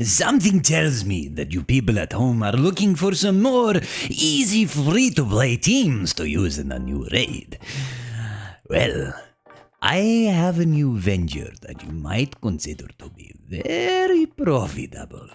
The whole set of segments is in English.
Something tells me that you people at home are looking for some more easy free-to-play teams to use in a new raid. Well, I have a new venture that you might consider to be very profitable.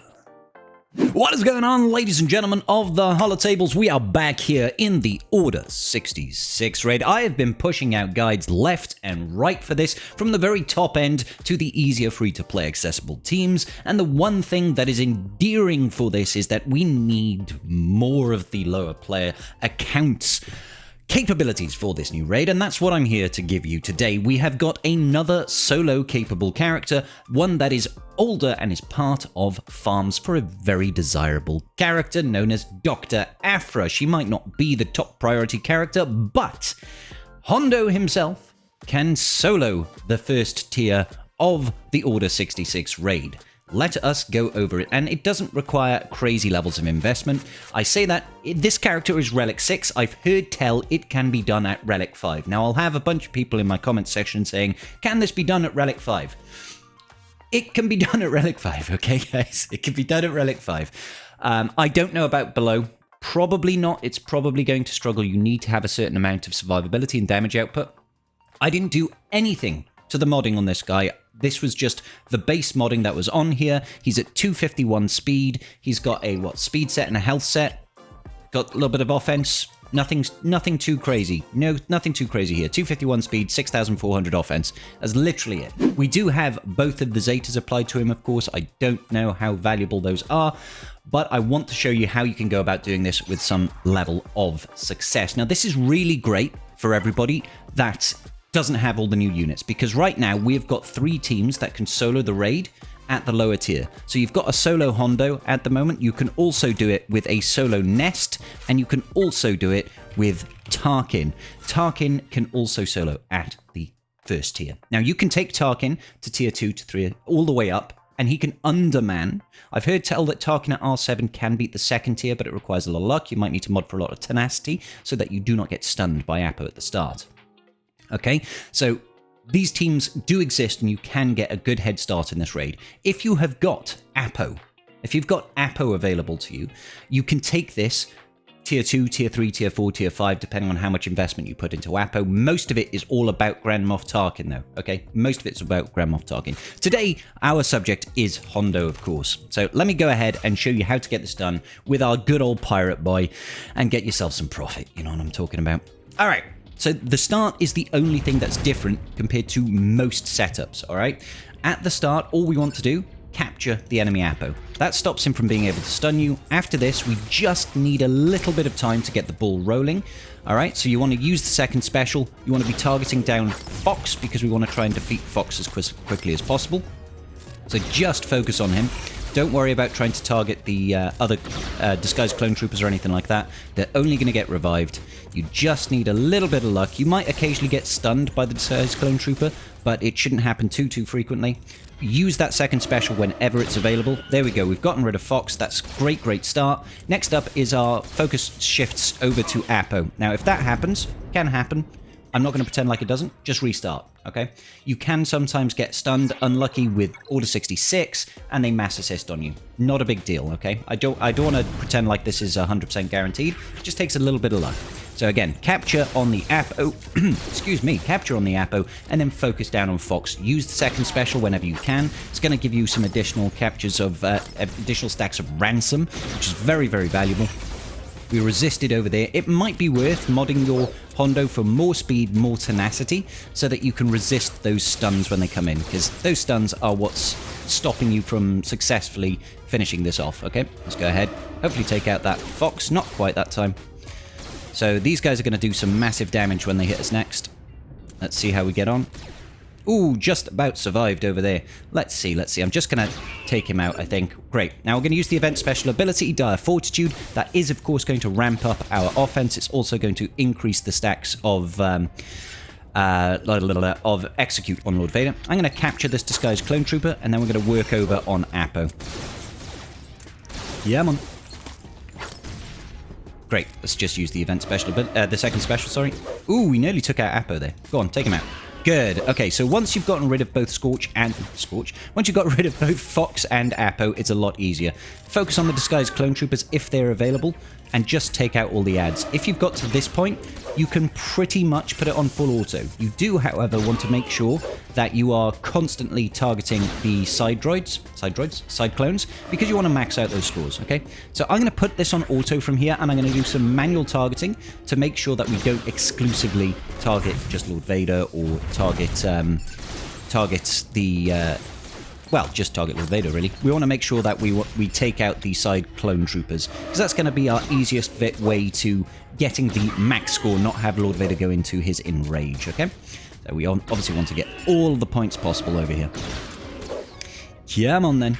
What is going on, ladies and gentlemen of the Holotables? We are back here in the Order 66 raid. I have been pushing out guides left and right for this, from the very top end to the easier free-to-play accessible teams, and the one thing that is endearing for this is that we need more of the lower player accounts capabilities for this new raid, and that's what I'm here to give you today. We have got another solo capable character, one that is older and is part of farms for a very desirable character known as Dr. Afra. She might not be the top priority character, but Hondo himself can solo the first tier of the Order 66 raid. Let us go over it, and it doesn't require crazy levels of investment. I say that this character is Relic 6. I've heard tell it can be done at Relic 5. Now, I'll have a bunch of people in my comment section saying, can this be done at Relic 5? It can be done at Relic 5, okay, guys? It can be done at Relic 5. I don't know about below. Probably not. It's probably going to struggle. You need to have a certain amount of survivability and damage output. I didn't do anything to the modding on this guy. This was just the base modding that was on here. He's at 251 speed. He's got a, speed set and a health set. Got a little bit of offense. Nothing too crazy. No, nothing too crazy here. 251 speed, 6,400 offense. That's literally it. We do have both of the Zetas applied to him, of course. I don't know how valuable those are, but I want to show you how you can go about doing this with some level of success. Now, this is really great for everybody that doesn't have all the new units, because right now we've got 3 teams that can solo the raid at the lower tier. So you've got a solo Hondo at the moment. You can also do it with a solo Nest, and you can also do it with Tarkin. Tarkin can also solo at the first tier. Now you can take Tarkin to tier 2 to 3, all the way up, and he can underman. I've heard tell that Tarkin at R7 can beat the second tier, but it requires a lot of luck. You might need to mod for a lot of tenacity so that you do not get stunned by Apo at the start. Okay, so these teams do exist, and you can get a good head start in this raid. If you have got Apo, if you've got Apo available to you, you can take this tier 2, tier 3, tier 4, tier 5, depending on how much investment you put into Apo. Most of it is all about Grand Moff Tarkin, though, okay? Most of it's about Grand Moff Tarkin. Today, our subject is Hondo, of course. So let me go ahead and show you how to get this done with our good old pirate boy and get yourself some profit. You know what I'm talking about? All right. So the start is the only thing that's different compared to most setups, all right? At the start, all we want to do, capture the enemy Apo. That stops him from being able to stun you. After this, we just need a little bit of time to get the ball rolling, all right? So you want to use the second special. You want to be targeting down Fox, because we want to try and defeat Fox as quickly as possible. So just focus on him. Don't worry about trying to target the other disguised clone troopers or anything like that. They're only going to get revived. You just need a little bit of luck. You might occasionally get stunned by the disguised clone trooper, but it shouldn't happen too frequently. Use that second special whenever it's available. There we go. We've gotten rid of Fox. That's great start. Next up is our focus shifts over to Apo. Now, if that happens, can happen. I'm not going to pretend like it doesn't. Just restart, okay? You can sometimes get stunned, unlucky with Order 66, and they mass assist on you. Not a big deal, okay? I don't want to pretend like this is 100% guaranteed. It just takes a little bit of luck. So again, capture on the Apo, excuse me, capture on the Apo, and then focus down on Fox. Use the second special whenever you can. It's going to give you some additional captures of, additional stacks of ransom, which is very valuable. We resisted over there. It might be worth modding your Hondo for more speed, more tenacity, so that you can resist those stuns when they come in, because those stuns are what's stopping you from successfully finishing this off, okay? Let's go ahead. Hopefully take out that Fox. Not quite that time. So these guys are going to do some massive damage when they hit us next. Let's see how we get on. Ooh, just about survived over there. Let's see. I'm just going to take him out, I think. Great. Now we're going to use the event special ability, Dire Fortitude. That is, of course, going to ramp up our offense. It's also going to increase the stacks of Execute on Lord Vader. I'm going to capture this disguised clone trooper, and then we're going to work over on Apo. Yeah, man. Great. Let's just use the event special, the second special, sorry. Ooh, we nearly took out Apo there. Go on, take him out. Good. Okay, so once you've gotten rid of both once you've got rid of both Fox and Apo, it's a lot easier. Focus on the disguised clone troopers if they're available, and just take out all the ads. If you've got to this point, you can pretty much put it on full auto. You do, however, want to make sure that you are constantly targeting the side clones, because you want to max out those scores, okay? So I'm going to put this on auto from here, and I'm going to do some manual targeting to make sure that we don't exclusively target just Lord Vader or target just target Lord Vader, really. We want to make sure that we take out the side clone troopers, because that's going to be our easiest way to getting the max score, not have Lord Vader go into his enrage, okay? So we obviously want to get all the points possible over here. Come on, then.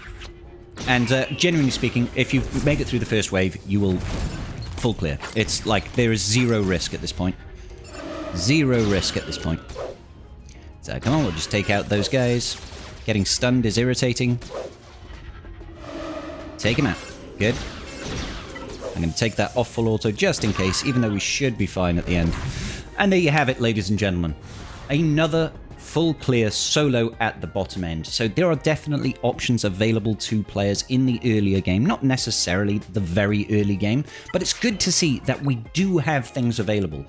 And genuinely speaking, if you make it through the first wave, you will full clear. It's like there is zero risk at this point. Zero risk at this point. So come on, we'll just take out those guys. Getting stunned is irritating. Take him out. Good. I'm going to take that off full auto just in case, even though we should be fine at the end. And there you have it, ladies and gentlemen. Another full clear solo at the bottom end. So there are definitely options available to players in the earlier game. Not necessarily the very early game, but it's good to see that we do have things available.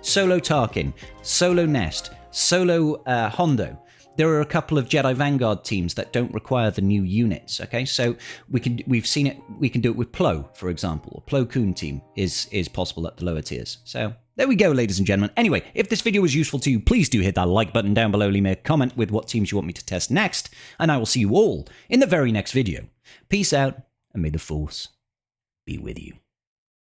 Solo Tarkin, solo Nest, solo Hondo. There are a couple of Jedi Vanguard teams that don't require the new units, okay? So we've seen it, we can do it with Plo, for example. A Plo Koon team is possible at the lower tiers. So there we go, ladies and gentlemen. Anyway, if this video was useful to you, please do hit that like button down below, leave me a comment with what teams you want me to test next, and I will see you all in the very next video. Peace out, and may the Force be with you.